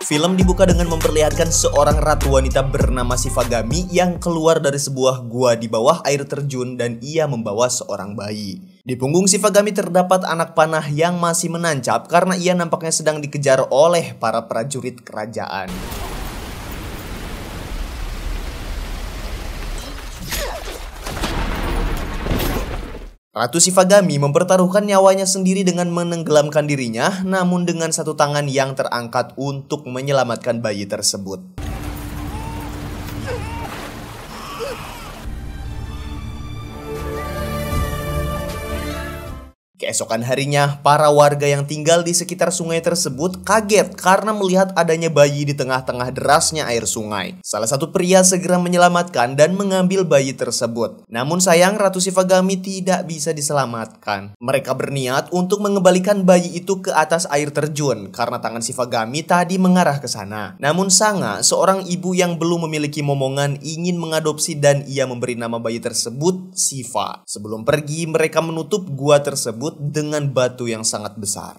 Film dibuka dengan memperlihatkan seorang ratu wanita bernama Shivagami yang keluar dari sebuah gua di bawah air terjun dan ia membawa seorang bayi. Di punggung Shivagami terdapat anak panah yang masih menancap karena ia nampaknya sedang dikejar oleh para prajurit kerajaan. Ratu Shivagami mempertaruhkan nyawanya sendiri dengan menenggelamkan dirinya, namun dengan satu tangan yang terangkat untuk menyelamatkan bayi tersebut. Keesokan harinya, para warga yang tinggal di sekitar sungai tersebut kaget karena melihat adanya bayi di tengah-tengah derasnya air sungai. Salah satu pria segera menyelamatkan dan mengambil bayi tersebut. Namun sayang, Ratu Shivagami tidak bisa diselamatkan. Mereka berniat untuk mengembalikan bayi itu ke atas air terjun karena tangan Shivagami tadi mengarah ke sana. Namun Sanga, seorang ibu yang belum memiliki momongan, ingin mengadopsi dan ia memberi nama bayi tersebut Shiva. Sebelum pergi, mereka menutup gua tersebut dengan batu yang sangat besar.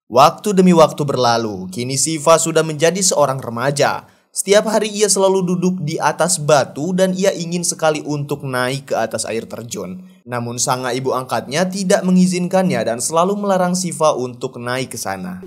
Waktu demi waktu berlalu, kini Shiva sudah menjadi seorang remaja. Setiap hari ia selalu duduk di atas batu dan ia ingin sekali untuk naik ke atas air terjun. Namun Sanga ibu angkatnya tidak mengizinkannya dan selalu melarang Shiva untuk naik ke sana.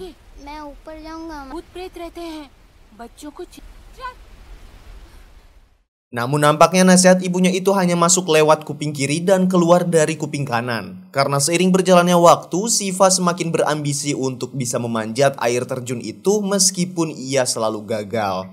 Namun nampaknya nasihat ibunya itu hanya masuk lewat kuping kiri dan keluar dari kuping kanan. Karena seiring berjalannya waktu, Shiva semakin berambisi untuk bisa memanjat air terjun itu meskipun ia selalu gagal.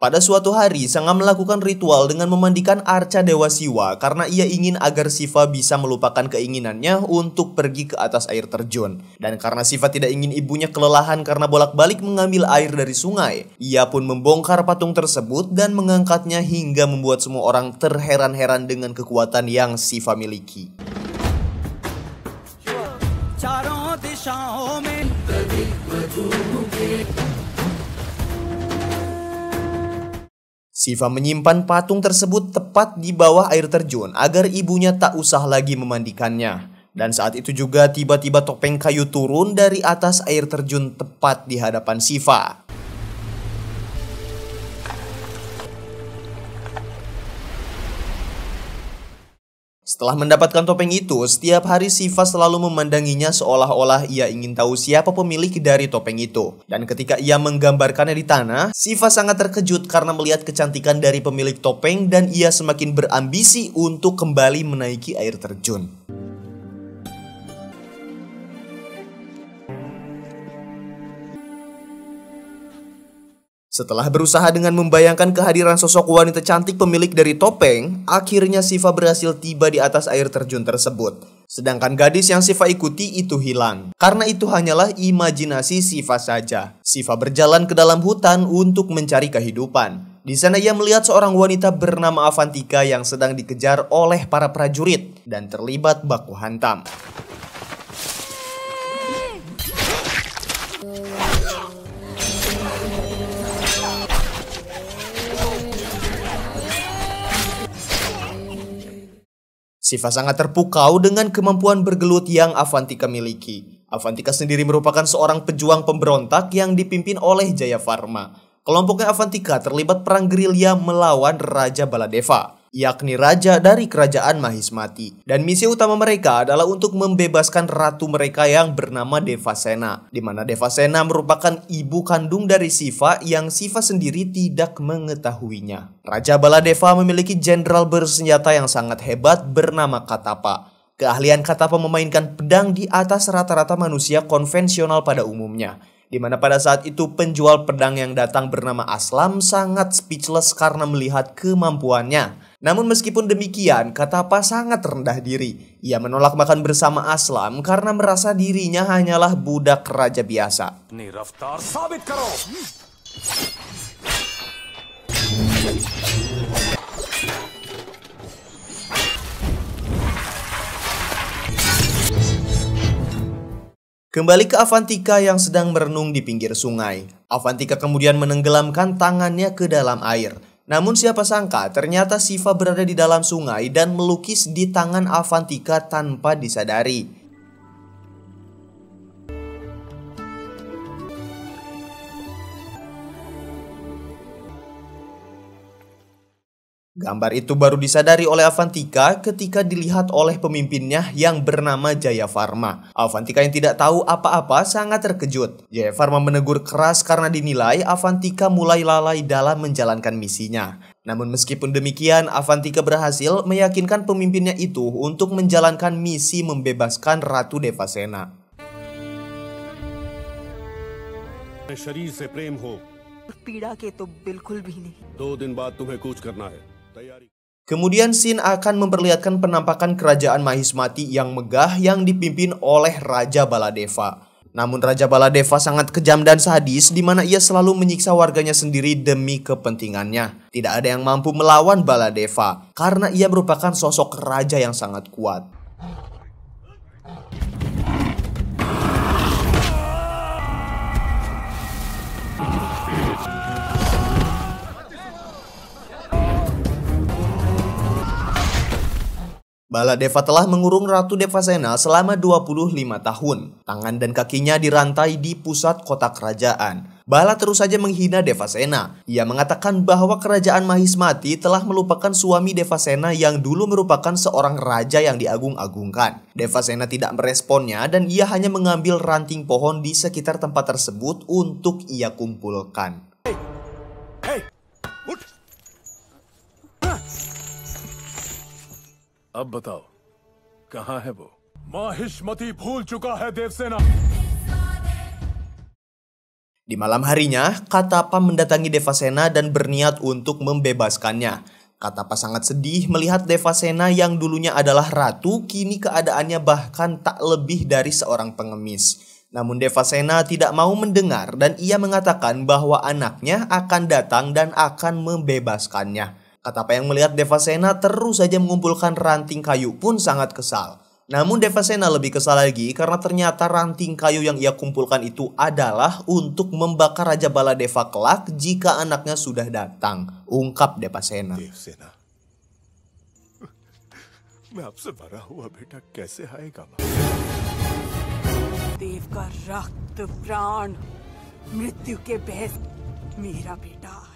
Pada suatu hari, Sanga melakukan ritual dengan memandikan arca Dewa Siwa karena ia ingin agar Shiva bisa melupakan keinginannya untuk pergi ke atas air terjun. Dan karena Shiva tidak ingin ibunya kelelahan karena bolak-balik mengambil air dari sungai, ia pun membongkar patung tersebut dan mengangkatnya hingga membuat semua orang terheran-heran dengan kekuatan yang Shiva miliki. Shiva menyimpan patung tersebut tepat di bawah air terjun agar ibunya tak usah lagi memandikannya. Dan saat itu juga tiba-tiba topeng kayu turun dari atas air terjun tepat di hadapan Shiva. Setelah mendapatkan topeng itu, setiap hari Shiva selalu memandanginya seolah-olah ia ingin tahu siapa pemilik dari topeng itu. Dan ketika ia menggambarkannya di tanah, Shiva sangat terkejut karena melihat kecantikan dari pemilik topeng dan ia semakin berambisi untuk kembali menaiki air terjun. Setelah berusaha dengan membayangkan kehadiran sosok wanita cantik pemilik dari topeng, akhirnya Shiva berhasil tiba di atas air terjun tersebut. Sedangkan gadis yang Shiva ikuti itu hilang. Karena itu hanyalah imajinasi Shiva saja. Shiva berjalan ke dalam hutan untuk mencari kehidupan. Di sana ia melihat seorang wanita bernama Avantika yang sedang dikejar oleh para prajurit dan terlibat baku hantam. Shiva sangat terpukau dengan kemampuan bergelut yang Avantika miliki. Avantika sendiri merupakan seorang pejuang pemberontak yang dipimpin oleh Jayavarma. Kelompoknya Avantika terlibat perang gerilya melawan Raja Baladeva, yakni raja dari kerajaan Mahismati. Dan misi utama mereka adalah untuk membebaskan ratu mereka yang bernama Devasena, di mana Devasena merupakan ibu kandung dari Shiva yang Shiva sendiri tidak mengetahuinya. Raja Baladeva memiliki jenderal bersenjata yang sangat hebat bernama Katapa. Keahlian Katapa memainkan pedang di atas rata-rata manusia konvensional pada umumnya. Di mana pada saat itu penjual pedang yang datang bernama Aslam sangat speechless karena melihat kemampuannya. Namun meskipun demikian, Katapa sangat rendah diri. Ia menolak makan bersama Aslam karena merasa dirinya hanyalah budak raja biasa. Kembali ke Avantika yang sedang merenung di pinggir sungai. Avantika kemudian menenggelamkan tangannya ke dalam air. Namun siapa sangka ternyata Shiva berada di dalam sungai dan melukis di tangan Avantika tanpa disadari. Gambar itu baru disadari oleh Avantika ketika dilihat oleh pemimpinnya yang bernama Jayavarma. Avantika yang tidak tahu apa-apa sangat terkejut. Jayavarma menegur keras karena dinilai Avantika mulai lalai dalam menjalankan misinya. Namun meskipun demikian, Avantika berhasil meyakinkan pemimpinnya itu untuk menjalankan misi membebaskan Ratu Devasena. शरीर से प्रेम हो पीड़ा के तो बिल्कुल भी नहीं 2 दिन बाद तुम्हें कूच करना है. Kemudian scene akan memperlihatkan penampakan kerajaan Mahismati yang megah yang dipimpin oleh Raja Baladeva. Namun Raja Baladeva sangat kejam dan sadis di mana ia selalu menyiksa warganya sendiri demi kepentingannya. Tidak ada yang mampu melawan Baladeva karena ia merupakan sosok raja yang sangat kuat. Baladeva telah mengurung Ratu Devasena selama 25 tahun. Tangan dan kakinya dirantai di pusat kota kerajaan. Bala terus saja menghina Devasena. Ia mengatakan bahwa kerajaan Mahismati telah melupakan suami Devasena yang dulu merupakan seorang raja yang diagung-agungkan. Devasena tidak meresponnya dan ia hanya mengambil ranting pohon di sekitar tempat tersebut untuk ia kumpulkan. अब बताओ कहाँ है वो? माहिष्मति भूल चुका है Devasena. Di malam harinya, Katapa mendatangi Devasena dan berniat untuk membebaskannya. Katapa sangat sedih melihat Devasena yang dulunya adalah ratu, kini keadaannya bahkan tak lebih dari seorang pengemis. Namun Devasena tidak mau mendengar dan ia mengatakan bahwa anaknya akan datang dan akan membebaskannya. Katapa yang melihat Devasena terus saja mengumpulkan ranting kayu pun sangat kesal. Namun Devasena lebih kesal lagi karena ternyata ranting kayu yang ia kumpulkan itu adalah untuk membakar Raja Baladeva kelak jika anaknya sudah datang, ungkap Devasena. Devasena, मैं आपसे भरा हुआ बेटा कैसे आएगा? देव का रक्त प्राण मृत्यु के बहस मेरा बेटा.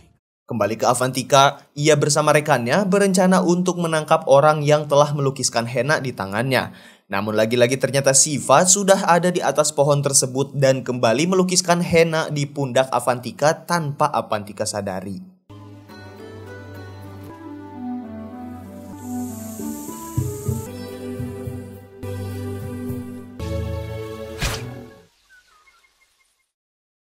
Kembali ke Avantika, ia bersama rekannya berencana untuk menangkap orang yang telah melukiskan henna di tangannya. Namun lagi-lagi ternyata Shiva sudah ada di atas pohon tersebut dan kembali melukiskan henna di pundak Avantika tanpa Avantika sadari.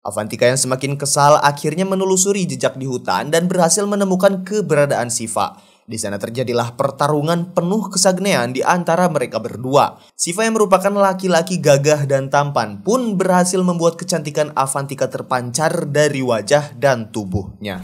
Avantika yang semakin kesal akhirnya menelusuri jejak di hutan dan berhasil menemukan keberadaan Shiva. Di sana terjadilah pertarungan penuh kesagnean di antara mereka berdua. Shiva yang merupakan laki-laki gagah dan tampan pun berhasil membuat kecantikan Avantika terpancar dari wajah dan tubuhnya.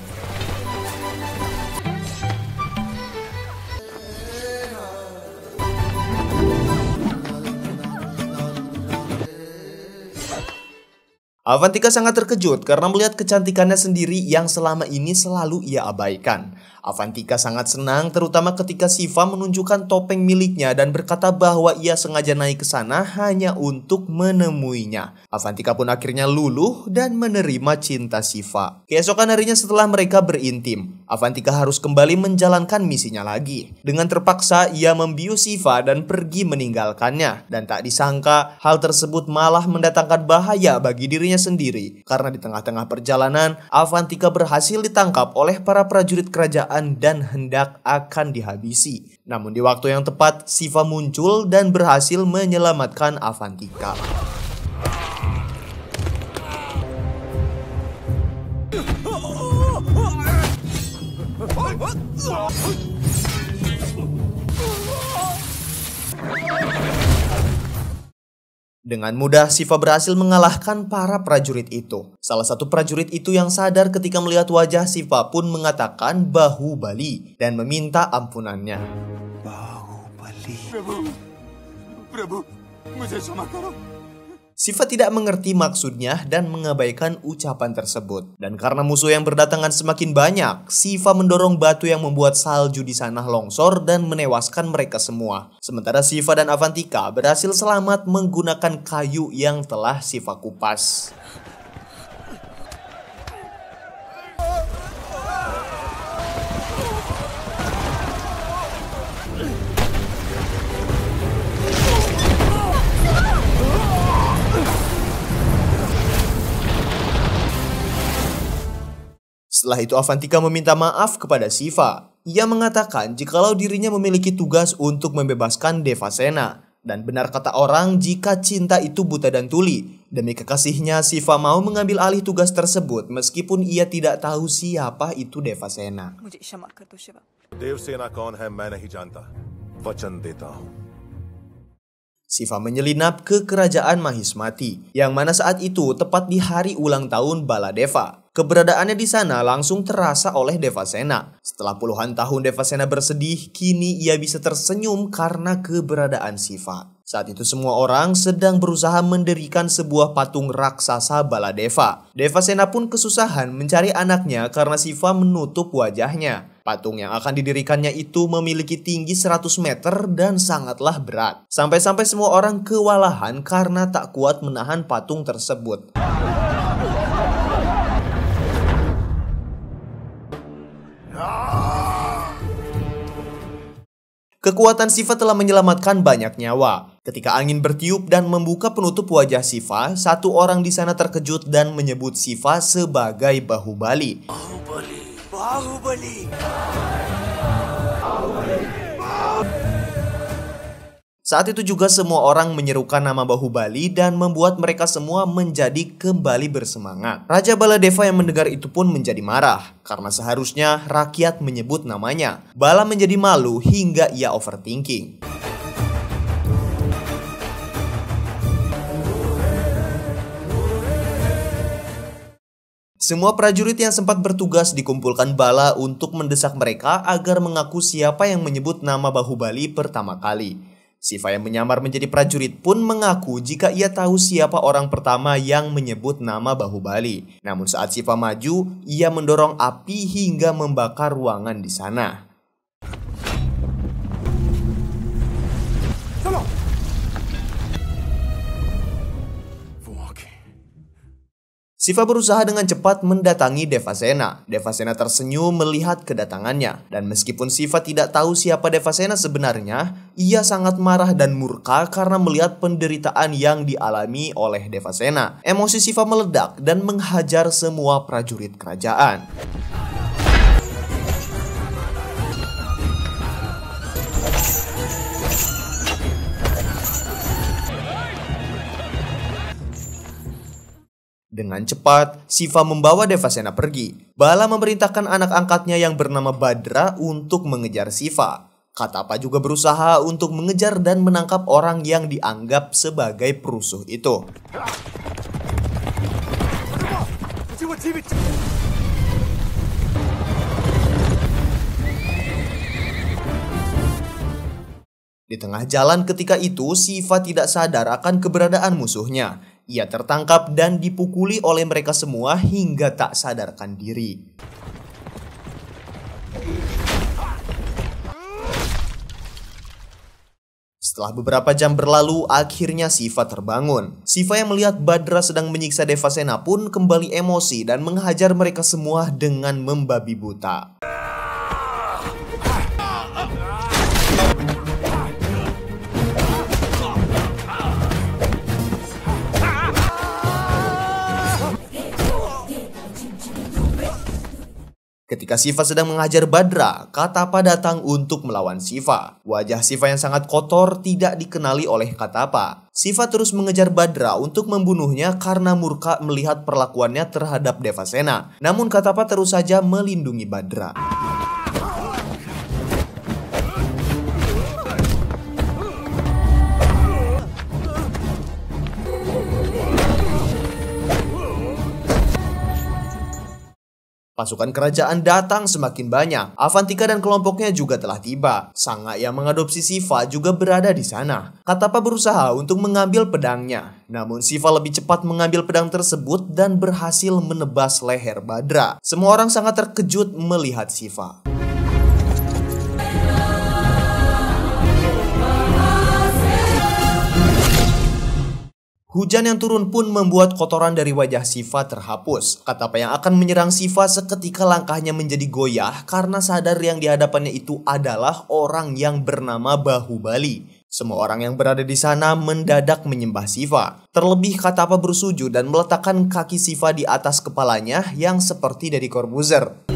Avantika sangat terkejut karena melihat kecantikannya sendiri yang selama ini selalu ia abaikan. Avantika sangat senang terutama ketika Shiva menunjukkan topeng miliknya dan berkata bahwa ia sengaja naik ke sana hanya untuk menemuinya. Avantika pun akhirnya luluh dan menerima cinta Shiva. Keesokan harinya setelah mereka berintim, Avantika harus kembali menjalankan misinya lagi. Dengan terpaksa ia membius Shiva dan pergi meninggalkannya. Dan tak disangka hal tersebut malah mendatangkan bahaya bagi dirinya sendiri. Karena di tengah-tengah perjalanan, Avantika berhasil ditangkap oleh para prajurit kerajaan dan hendak akan dihabisi. Namun di waktu yang tepat, Shiva muncul dan berhasil menyelamatkan Avantika. Dengan mudah, Shiva berhasil mengalahkan para prajurit itu. Salah satu prajurit itu yang sadar ketika melihat wajah Shiva pun mengatakan Bahubali dan meminta ampunannya. Bahubali. Prabhu, mujhe क्षमा karo. Siva tidak mengerti maksudnya dan mengabaikan ucapan tersebut. Dan karena musuh yang berdatangan semakin banyak, Siva mendorong batu yang membuat salju di sana longsor dan menewaskan mereka semua. Sementara Siva dan Avantika berhasil selamat menggunakan kayu yang telah Siva kupas. Setelah itu Avantika meminta maaf kepada Siva. Ia mengatakan jikalau dirinya memiliki tugas untuk membebaskan Devasena. Dan benar kata orang jika cinta itu buta dan tuli. Demi kekasihnya Siva mau mengambil alih tugas tersebut meskipun ia tidak tahu siapa itu Devasena. Devasena कौन है मैं नहीं जानता वचन देता हूँ Siva menyelinap ke kerajaan Mahismati, yang mana saat itu tepat di hari ulang tahun Baladeva. Keberadaannya di sana langsung terasa oleh Devasena. Setelah puluhan tahun Devasena bersedih, kini ia bisa tersenyum karena keberadaan Siva. Saat itu semua orang sedang berusaha mendirikan sebuah patung raksasa Baladeva. Devasena pun kesusahan mencari anaknya karena Siva menutup wajahnya. Patung yang akan didirikannya itu memiliki tinggi 100 meter dan sangatlah berat. Sampai-sampai semua orang kewalahan karena tak kuat menahan patung tersebut. Kekuatan Siva telah menyelamatkan banyak nyawa. Ketika angin bertiup dan membuka penutup wajah Siva, satu orang di sana terkejut dan menyebut Siva sebagai Bahubali. Bahubali. Saat itu juga semua orang menyerukan nama Bahubali dan membuat mereka semua menjadi kembali bersemangat. Raja Baladeva yang mendengar itu pun menjadi marah karena seharusnya rakyat menyebut namanya. Bala menjadi malu hingga ia overthinking. Semua prajurit yang sempat bertugas dikumpulkan Bala untuk mendesak mereka agar mengaku siapa yang menyebut nama Bahubali pertama kali. Siva yang menyamar menjadi prajurit pun mengaku jika ia tahu siapa orang pertama yang menyebut nama Bahubali. Namun saat Siva maju, ia mendorong api hingga membakar ruangan di sana. Siva berusaha dengan cepat mendatangi Devasena. Devasena tersenyum melihat kedatangannya. Dan meskipun Siva tidak tahu siapa Devasena sebenarnya, ia sangat marah dan murka karena melihat penderitaan yang dialami oleh Devasena. Emosi Siva meledak dan menghajar semua prajurit kerajaan. Dengan cepat, Siva membawa Devasena pergi. Bala memerintahkan anak angkatnya yang bernama Badra untuk mengejar Siva. Katapa juga berusaha untuk mengejar dan menangkap orang yang dianggap sebagai perusuh itu. Di tengah jalan ketika itu, Siva tidak sadar akan keberadaan musuhnya. Ia tertangkap dan dipukuli oleh mereka semua hingga tak sadarkan diri. Setelah beberapa jam berlalu, akhirnya Siva terbangun. Siva yang melihat Badra sedang menyiksa Devasena pun kembali emosi dan menghajar mereka semua dengan membabi buta. Ketika Siva sedang menghajar Badra, Katapa datang untuk melawan Siva. Wajah Siva yang sangat kotor tidak dikenali oleh Katapa. Siva terus mengejar Badra untuk membunuhnya karena murka melihat perlakuannya terhadap Devasena. Namun Katapa terus saja melindungi Badra. Pasukan kerajaan datang semakin banyak. Avantika dan kelompoknya juga telah tiba. Sanga yang mengadopsi Shiva juga berada di sana. Katapa berusaha untuk mengambil pedangnya. Namun Shiva lebih cepat mengambil pedang tersebut dan berhasil menebas leher Badra. Semua orang sangat terkejut melihat Shiva. Hujan yang turun pun membuat kotoran dari wajah Shiva terhapus. Katapa yang akan menyerang Shiva seketika langkahnya menjadi goyah karena sadar yang di hadapannya itu adalah orang yang bernama Bahubali. Semua orang yang berada di sana mendadak menyembah Shiva. Terlebih Katapa bersujud dan meletakkan kaki Shiva di atas kepalanya yang seperti dari Corbuzier.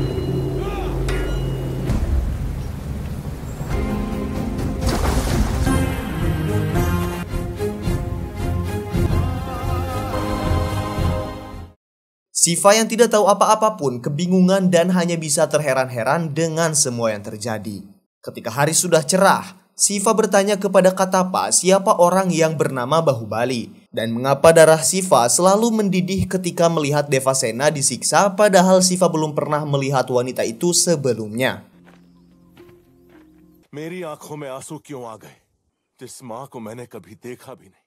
Shiva yang tidak tahu apa-apa pun kebingungan dan hanya bisa terheran-heran dengan semua yang terjadi. Ketika hari sudah cerah, Shiva bertanya kepada Katapa siapa orang yang bernama Bahubali dan mengapa darah Shiva selalu mendidih ketika melihat Devasena disiksa padahal Shiva belum pernah melihat wanita itu sebelumnya. मेरी आंखों में आंसू क्यों आ गए जिस मां को मैंने कभी देखा भी नहीं.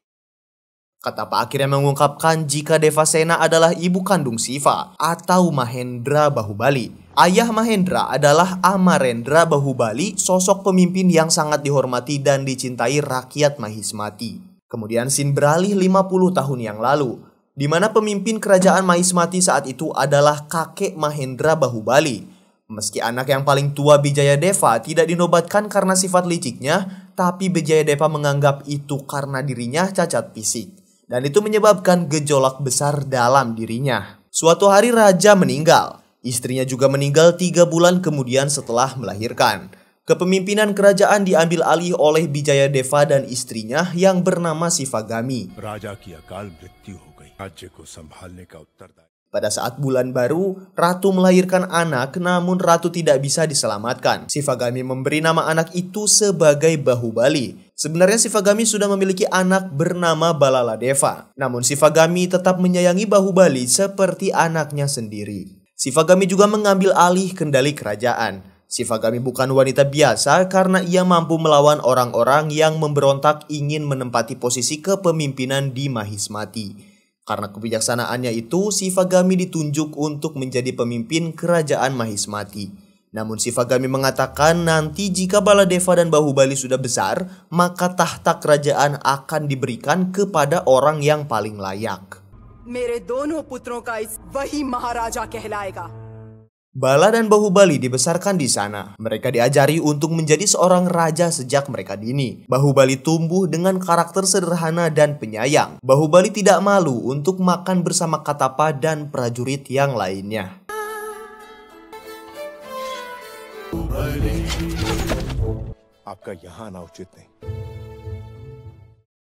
Katapa akhirnya mengungkapkan jika Devasena adalah ibu kandung Shiva atau Mahendra Bahubali. Ayah Mahendra adalah Amarendra Bahubali, sosok pemimpin yang sangat dihormati dan dicintai rakyat Mahismati. Kemudian scene beralih 50 tahun yang lalu, di mana pemimpin kerajaan Mahismati saat itu adalah kakek Mahendra Bahubali. Meski anak yang paling tua Bijayadeva tidak dinobatkan karena sifat liciknya, tapi Bijayadeva menganggap itu karena dirinya cacat fisik. Dan itu menyebabkan gejolak besar dalam dirinya. Suatu hari raja meninggal. Istrinya juga meninggal 3 bulan kemudian setelah melahirkan. Kepemimpinan kerajaan diambil alih oleh Bijayadeva dan istrinya yang bernama Shivagami. राजा की अकाल मृत्यु हो गई. राज्य को संभालने का उत्तरदायित्व. Pada saat bulan baru, Ratu melahirkan anak namun Ratu tidak bisa diselamatkan. Shivagami memberi nama anak itu sebagai Bahubali. Sebenarnya Shivagami sudah memiliki anak bernama Balaladeva. Namun Shivagami tetap menyayangi Bahubali seperti anaknya sendiri. Shivagami juga mengambil alih kendali kerajaan. Shivagami bukan wanita biasa karena ia mampu melawan orang-orang yang memberontak ingin menempati posisi kepemimpinan di Mahismati. Karena kebijaksanaannya itu, Shivagami ditunjuk untuk menjadi pemimpin kerajaan Mahismati. Namun Shivagami mengatakan nanti jika Baladeva dan Bahubali sudah besar, maka tahta kerajaan akan diberikan kepada orang yang paling layak. मेरे दोनों पुत्रों का इस वही महाराजा कहलाएगा. Bala dan Bahubali dibesarkan di sana. Mereka diajari untuk menjadi seorang raja sejak mereka dini. Bahubali tumbuh dengan karakter sederhana dan penyayang. Bahubali tidak malu untuk makan bersama Katapa dan prajurit yang lainnya. आपका यहाँ आना उचित नहीं.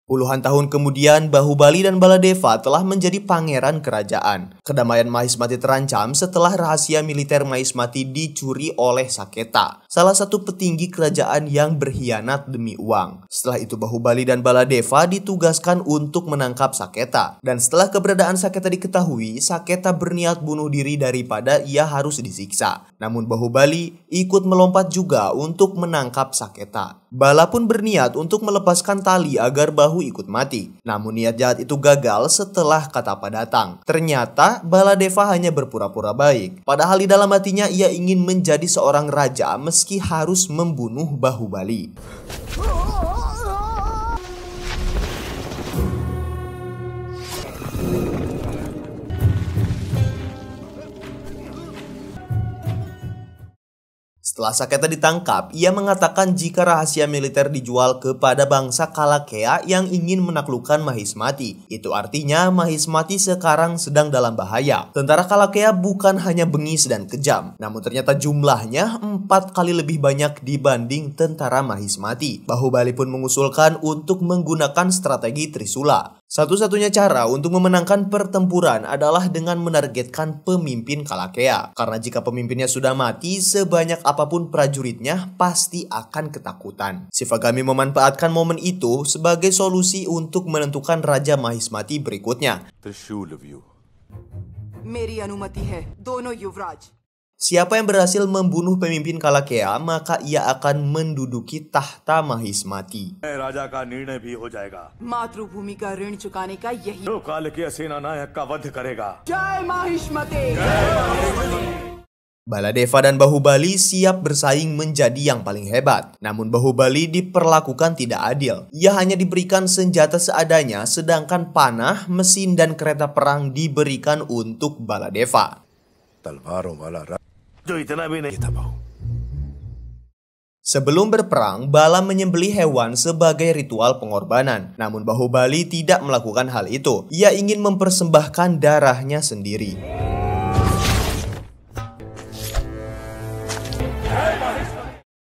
Puluhan tahun kemudian, Bahubali dan Baladeva telah menjadi pangeran kerajaan. Kedamaian Mahismati terancam setelah rahasia militer Mahismati dicuri oleh Saketa, salah satu petinggi kerajaan yang berkhianat demi uang. Setelah itu Bahubali dan Baladeva ditugaskan untuk menangkap Saketa. Dan setelah keberadaan Saketa diketahui, Saketa berniat bunuh diri daripada ia harus disiksa. Namun Bahubali ikut melompat juga untuk menangkap Saketa. Bala pun berniat untuk melepaskan tali agar Bahu ikut mati. Namun niat jahat itu gagal setelah Katapa datang. Ternyata Baladeva hanya berpura-pura baik. Padahal di dalam hatinya ia ingin menjadi seorang raja meski harus membunuh Bahubali. Setelah Saketa ditangkap, ia mengatakan jika rahasia militer dijual kepada bangsa Kalakea yang ingin menaklukkan Mahismati. Itu artinya Mahismati sekarang sedang dalam bahaya. Tentara Kalakea bukan hanya bengis dan kejam, namun ternyata jumlahnya 4 kali lebih banyak dibanding tentara Mahismati. Bahubali pun mengusulkan untuk menggunakan strategi Trisula. Satu-satunya cara untuk memenangkan pertempuran adalah dengan menargetkan pemimpin Kalakea. Karena jika pemimpinnya sudah mati, sebanyak apapun prajuritnya pasti akan ketakutan. Shivagami memanfaatkan momen itu sebagai solusi untuk menentukan Raja Mahismati berikutnya. त्रिशूल व्यू. मेरी अनुमति है दोनों युवराज. Siapa yang berhasil membunuh pemimpin Kalakea, maka ia akan menduduki tahta Mahismati. राजा का निर्णय भी हो जाएगा मातृभूमि का ऋण चुकाने का यही जो काल के सेना नायक का वध करेगा। जय Mahishmati. Baladeva dan Bahubali siap bersaing menjadi yang paling hebat. Namun Bahubali diperlakukan tidak adil. Ia hanya diberikan senjata seadanya, sedangkan panah, mesin, dan kereta perang diberikan untuk Baladeva. तलवारों वाला जो इतना भी नहीं था बहू। Sebelum berperang, Bala menyembelih hewan sebagai ritual pengorbanan. Namun Bahubali tidak melakukan hal itu. Ia ingin mempersembahkan darahnya sendiri.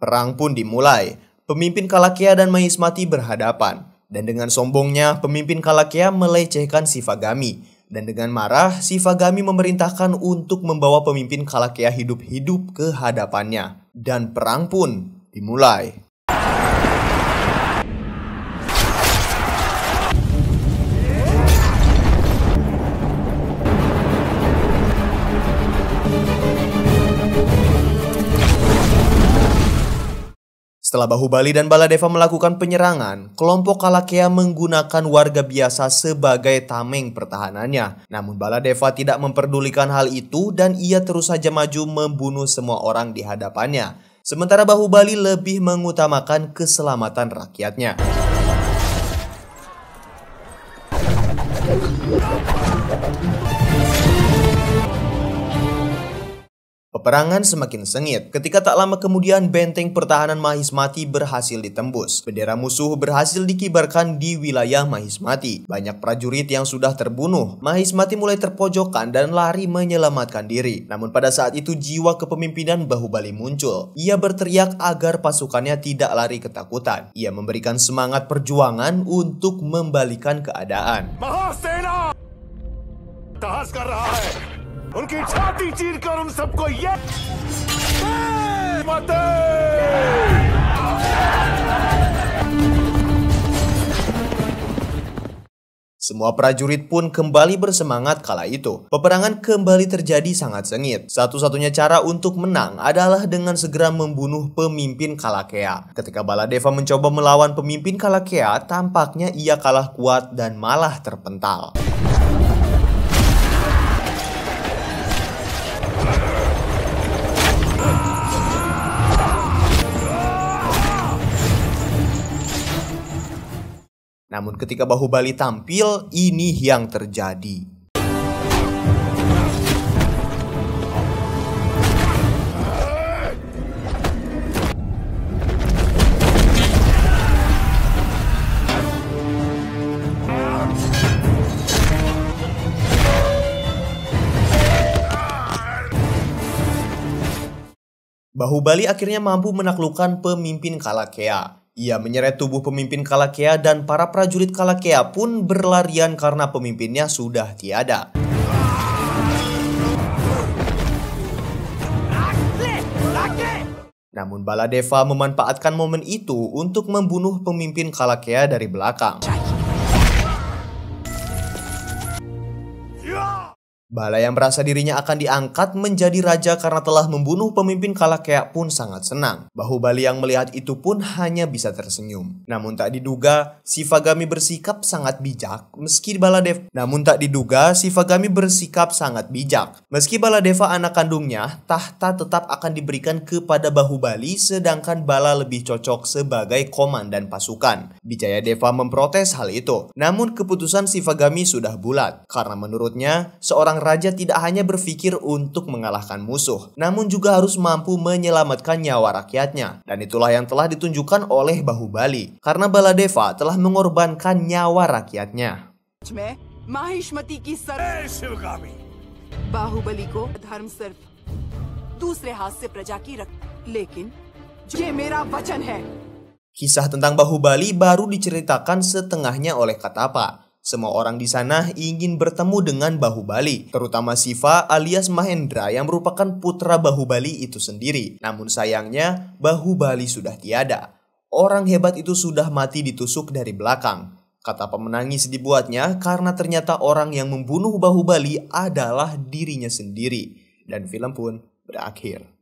Perang pun dimulai. Pemimpin Kalakea dan Mahismati berhadapan. Dan dengan sombongnya, pemimpin Kalakea melecehkan Shivagami. Dan dengan marah, Shivagami memerintahkan untuk membawa pemimpin Kalakea hidup-hidup ke hadapannya. Dan perang pun dimulai. Setelah Bahubali dan Baladeva melakukan penyerangan, kelompok Kalakea menggunakan warga biasa sebagai tameng pertahanannya. Namun Baladeva tidak memperdulikan hal itu dan ia terus saja maju membunuh semua orang di hadapannya. Sementara Bahubali lebih mengutamakan keselamatan rakyatnya. Peperangan semakin sengit ketika tak lama kemudian benteng pertahanan Mahismati berhasil ditembus. Bendera musuh berhasil dikibarkan di wilayah Mahismati. Banyak prajurit yang sudah terbunuh. Mahismati mulai terpojokan dan lari menyelamatkan diri. Namun pada saat itu jiwa kepemimpinan Bahubali muncul. Ia berteriak agar pasukannya tidak lari ketakutan. Ia memberikan semangat perjuangan untuk membalikan keadaan. महासेना तहस कर रहा है। उनकी छाती चीर कर उन सबको ये Semua prajurit pun kembali bersemangat kala itu. Peperangan kembali terjadi sangat sengit. Satu-satunya cara untuk menang adalah dengan segera membunuh pemimpin Kalakea. Ketika Baladeva mencoba melawan pemimpin Kalakea, tampaknya ia kalah kuat dan malah terpental. Namun ketika Bahubali tampil, ini yang terjadi. Bahubali akhirnya mampu menaklukkan pemimpin Kalakea. Ia menyeret tubuh pemimpin Kalakea dan para prajurit Kalakea pun berlarian karena pemimpinnya sudah tiada. Namun Baladeva memanfaatkan momen itu untuk membunuh pemimpin Kalakea dari belakang. Bala yang merasa dirinya akan diangkat menjadi raja karena telah membunuh pemimpin Kalakea pun sangat senang. Bahubali yang melihat itu pun hanya bisa tersenyum. Namun tak diduga, Shivagami bersikap sangat bijak meski Baladeva Meski Baladeva anak kandungnya, tahta tetap akan diberikan kepada Bahubali sedangkan Bala lebih cocok sebagai komandan pasukan. Wijayadeva memprotes hal itu. Namun keputusan Shivagami sudah bulat karena menurutnya seorang raja tidak hanya berpikir untuk mengalahkan musuh, namun juga harus mampu menyelamatkan nyawa rakyatnya. Dan itulah yang telah ditunjukkan oleh Bahubali, karena Baladeva telah mengorbankan nyawa rakyatnya. Baahubali को धर्म सिर्फ दूसरे हाथ से प्रजा की रख, लेकिन ये मेरा वचन है. Kisah tentang Bahubali baru diceritakan setengahnya oleh Katapa. Semua orang di sana ingin bertemu dengan Bahubali, terutama Shiva alias Mahendra yang merupakan putra Bahubali itu sendiri. Namun sayangnya, Bahubali sudah tiada. Orang hebat itu sudah mati ditusuk dari belakang. Katapa menangis dibuatnya karena ternyata orang yang membunuh Bahubali adalah dirinya sendiri. dan film pun berakhir.